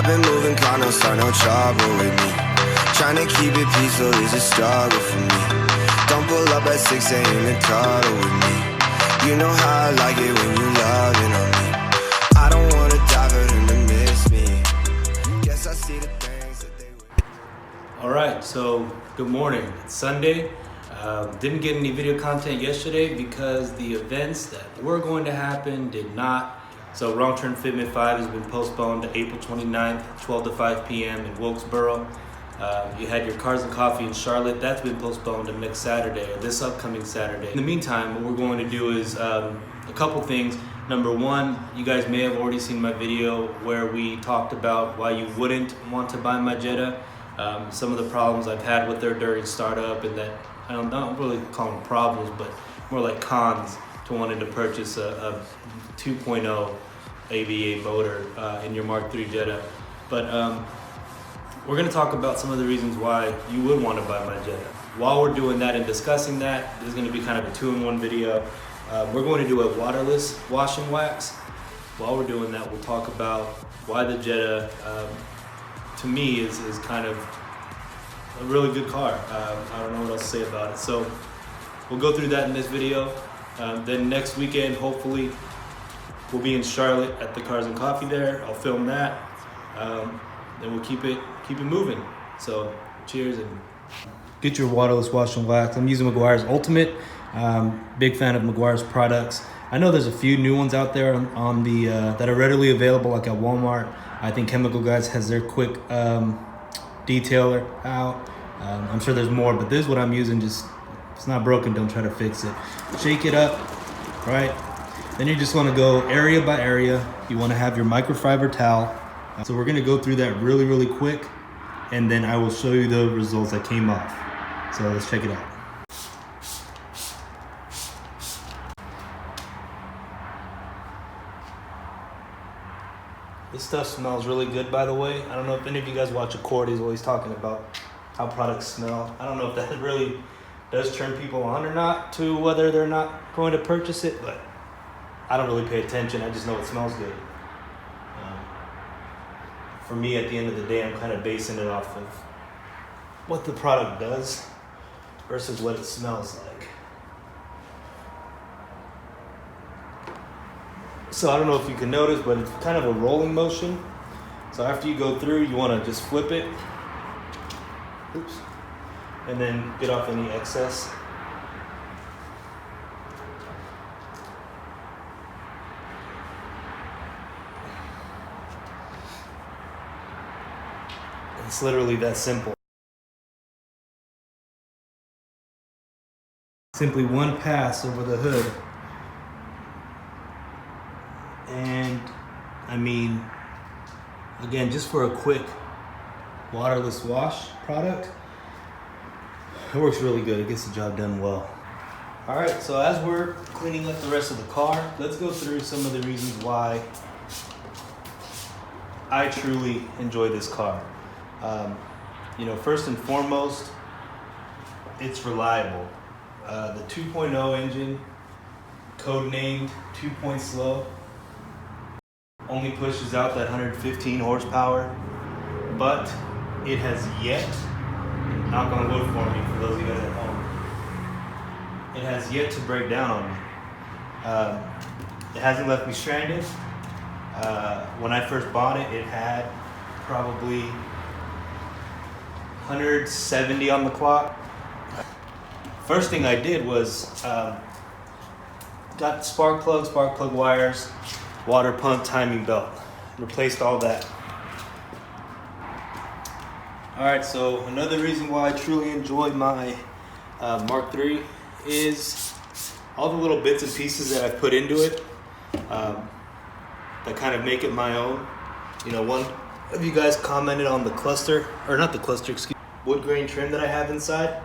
been moving, can't no start no trouble with me. Trying to keep it peaceful is a struggle for me. Don't pull up at 6 a.m. and cuddle with me. You know how I like it when you loving on me. I don't wanna die for them to miss me. Guess I see the things that they would. Alright, so good morning. It's Sunday. Didn't get any video content yesterday because the events that were going to happen did not. So Wrong Turn Fitment 5 has been postponed to April 29th, 12 to 5 p.m. in Wilkesboro. You had your Cars and Coffee in Charlotte. That's been postponed to next Saturday, or this upcoming Saturday. In the meantime, what we're going to do is a couple things. Number one, you guys may have already seen my video where we talked about why you wouldn't want to buy my Jetta. Some of the problems I've had with her during startup, and that I don't really call them problems, but more like cons to wanting to purchase a 2.0 AVA motor in your Mark III Jetta. But we're going to talk about some of the reasons why you would want to buy my Jetta. While we're doing that and discussing that, this is going to be kind of a two-in-one video. We're going to do a waterless wash and wax. While we're doing that, we'll talk about why the Jetta, to me, is kind of a really good car. I don't know what else to say about it. So we'll go through that in this video. Then next weekend, hopefully, we'll be in Charlotte at the Cars and Coffee there. I'll film that. Then we'll keep it moving. So cheers and get your waterless wash and wax. I'm using Meguiars Ultimate. Big fan of Meguiars products. I know there's a few new ones out there on the that are readily available, like at Walmart. I think Chemical Guys has their quick detailer out. I'm sure there's more, but this is what I'm using. Just if it's not broken, don't try to fix it. Shake it up, right? Then you just want to go area by area. You want to have your microfiber towel. So we're going to go through that really quick, and then I will show you the results that came off. So let's check it out. This stuff smells really good, by the way. I don't know if any of you guys watch Accord. He's always talking about how products smell. I don't know if that really does turn people on or not to whether they're not going to purchase it, but I don't really pay attention. I just know it smells good. For me, at the end of the day, I'm kind of basing it off of what the product does versus what it smells like. So I don't know if you can notice, but it's kind of a rolling motion. So after you go through, you want to just flip it. Oops. And then get off any excess. It's literally that simple. Simply one pass over the hood. And I mean, again, just for a quick waterless wash product, it works really good. It gets the job done well. All right, so as we're cleaning up the rest of the car, let's go through some of the reasons why I truly enjoy this car. First and foremost, it's reliable. The 2.0 engine, codenamed 2-point-slow, only pushes out that 115 horsepower, but it has yet, knock on wood for me for those of you guys at home, it has yet to break down on me. It hasn't left me stranded. When I first bought it, it had probably 170 on the clock. First thing I did was got spark plug wires, water pump, timing belt, replaced all that. All right, so another reason why I truly enjoy my Mark III is all the little bits and pieces that I've put into it that kind of make it my own. One of you guys commented on the cluster, or not the cluster, wood grain trim that I have inside.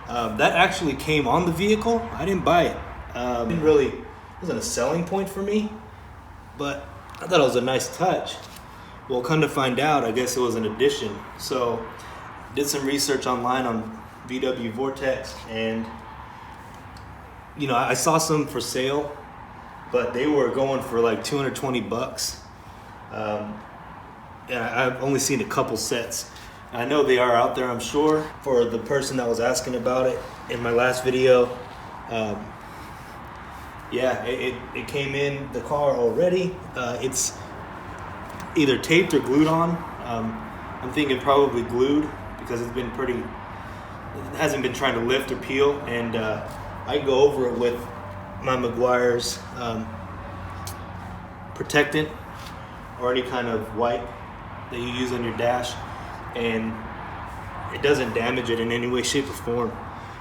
That actually came on the vehicle. I didn't buy it. It wasn't a selling point for me, but I thought it was a nice touch. Well, come to find out, I guess it was an addition. So did some research online on VW Vortex, and I saw some for sale, but they were going for like $220. and I've only seen a couple sets. I know they are out there, I'm sure. For the person that was asking about it in my last video, yeah, it came in the car already. It's either taped or glued on. I'm thinking probably glued because it hasn't been trying to lift or peel, and I go over it with my Meguiars protectant or any kind of wipe that you use on your dash, and it doesn't damage it in any way, shape, or form.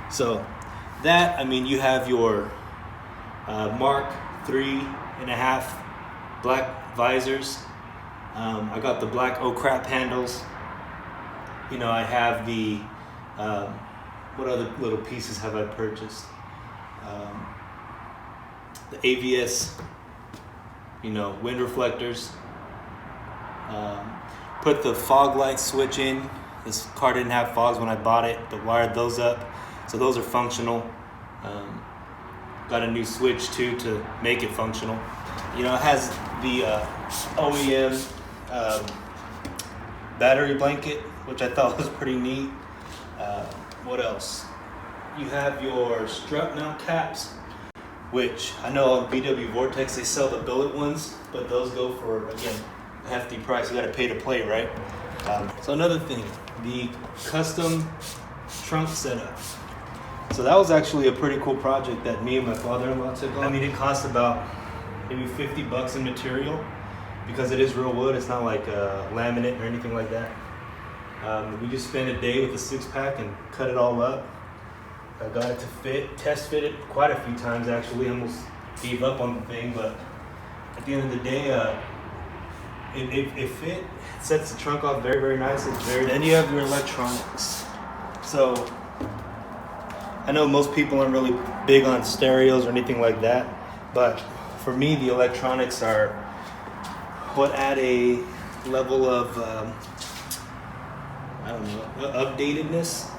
So that, I mean, you have your Mark 3.5 black visors. I got the black oh crap handles. You know, I have the what other little pieces have I purchased? The AVS, you know, wind reflectors. Put the fog light switch in. This car didn't have fogs when I bought it, but wired those up, so those are functional. Got a new switch too to make it functional. You know, it has the OEM battery blanket, which I thought was pretty neat. What else? You have your strut mount caps, which I know on VW Vortex they sell the billet ones, but those go for, again, a hefty price. You gotta pay to play, right? So another thing, the custom trunk setup. So that was actually a pretty cool project that me and my father-in-law took on. I mean, it cost about maybe $50 in material because it is real wood. It's not like laminate or anything like that. We just spent a day with a 6-pack and cut it all up. I got it to fit, test fit it quite a few times actually. Almost gave up on the thing, but at the end of the day, it fit. It sets the trunk off very, very nice. Then you have your electronics. So I know most people aren't really big on stereos or anything like that, but for me, the electronics are what add a level of, I don't know, updatedness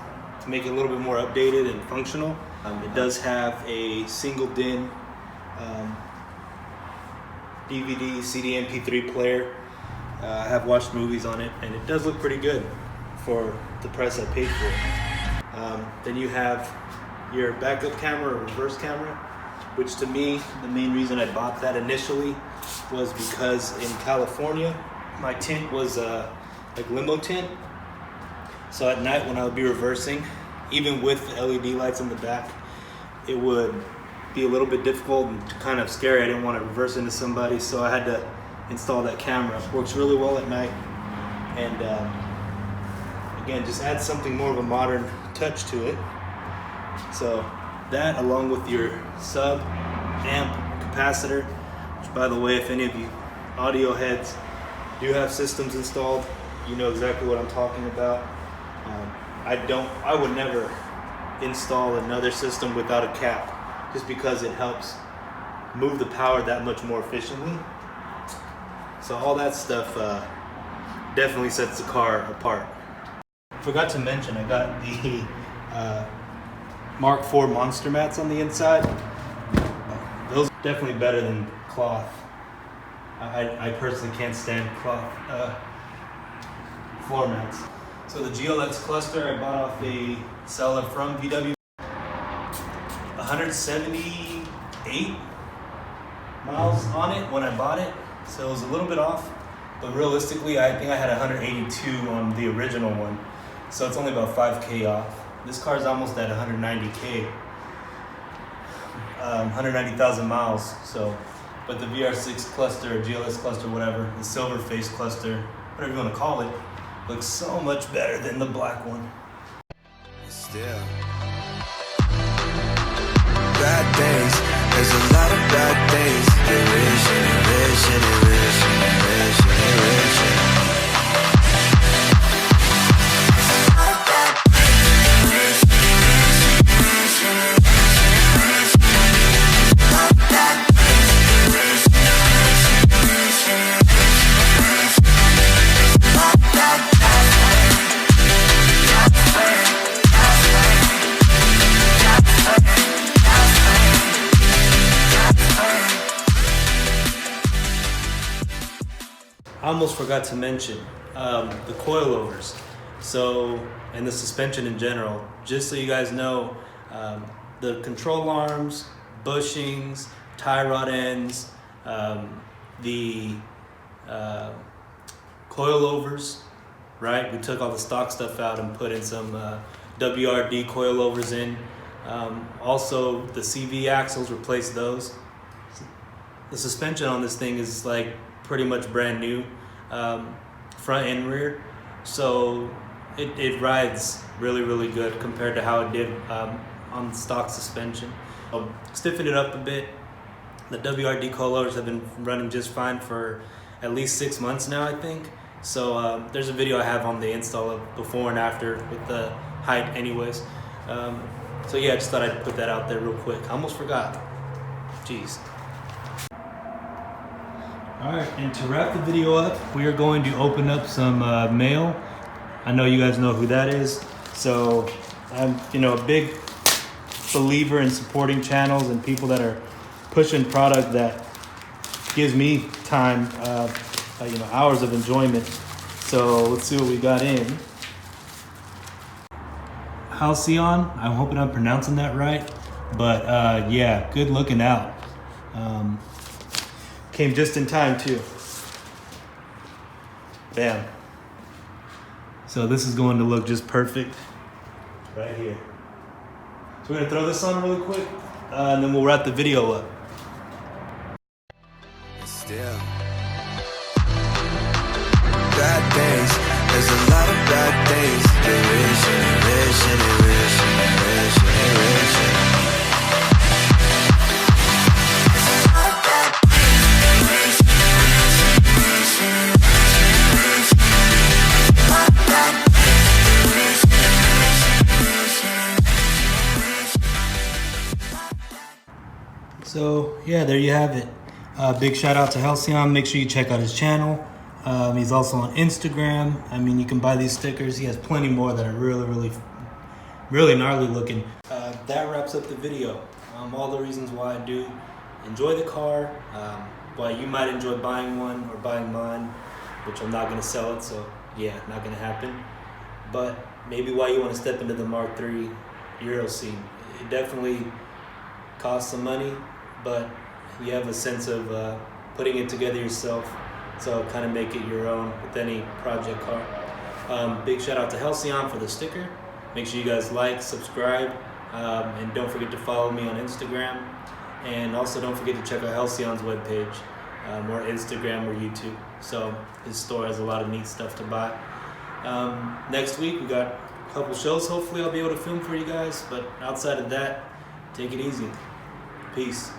to make it a little bit more updated and functional. It does have a single DIN DVD, CD, MP3 player. I have watched movies on it, and it does look pretty good for the price I paid for it. Then you have your backup camera or reverse camera, which to me, the main reason I bought that initially was because in California, my tint was like limo tint. So at night when I would be reversing, even with the LED lights on the back, it would be a little bit difficult and kind of scary. I didn't want to reverse into somebody, so I had to install that camera. It works really well at night, and again, just adds something more of a modern touch to it. So that, along with your sub amp capacitor, which by the way, if any of you audio heads do have systems installed, you know exactly what I'm talking about. I would never install another system without a cap, just because it helps move the power that much more efficiently. So all that stuff definitely sets the car apart. Forgot to mention, I got the Mark 4 monster mats on the inside. Those are definitely better than cloth. I personally can't stand cloth floor mats. So the GLX cluster I bought off a seller from VW. 178 miles on it when I bought it, so it was a little bit off, but realistically I think I had 182 on the original one, so it's only about 5K off. This car is almost at 190K, 190,000 miles. So, but the VR6 cluster, GLS cluster, whatever, the silver face cluster, whatever you want to call it, looks so much better than the black one. Still, bad things. There's a lot of bad things. They wish and they wish and they wish and they wish and they wish and I almost forgot to mention, the coilovers. So, and the suspension in general. Just so you guys know, the control arms, bushings, tie rod ends, the coilovers, right? We took all the stock stuff out and put in some WRD coilovers in. Also, the CV axles, replaced those. The suspension on this thing is like pretty much brand new, front and rear. So it rides really, really good compared to how it did on stock suspension. Stiffened it up a bit. The WRD coilovers have been running just fine for at least 6 months now, I think. So there's a video I have on the install of before and after with the height anyways. So yeah, I just thought I'd put that out there real quick. I almost forgot. Jeez. Alright, and to wrap the video up, we are going to open up some mail. I know you guys know who that is. So I'm a big believer in supporting channels and people that are pushing product that gives me time, hours of enjoyment. So let's see what we got in. Halcyon, I'm hoping I'm pronouncing that right, but yeah, good looking out. Came just in time too. Bam. So this is going to look just perfect right here. So we're gonna throw this on really quick, and then we'll wrap the video up. Still bad things, there's a lot of bad things. They wish and they wish and they wish and they wish and they wish and So yeah, there you have it. Big shout out to Halcyon. Make sure you check out his channel. He's also on Instagram. I mean, you can buy these stickers. He has plenty more that are really gnarly looking. That wraps up the video. All the reasons why I do enjoy the car, why you might enjoy buying one or buying mine, which I'm not gonna sell it, so yeah, not gonna happen. But maybe why you want to step into the Mark III Euro scene. It definitely costs some money, but you have a sense of putting it together yourself, so kind of make it your own with any project car. Big shout out to Halcyon for the sticker. Make sure you guys like, subscribe, and don't forget to follow me on Instagram. And also don't forget to check out Halcyon's webpage, or Instagram or YouTube. So his store has a lot of neat stuff to buy. Next week we got a couple shows. Hopefully I'll be able to film for you guys, but outside of that, take it easy. Peace.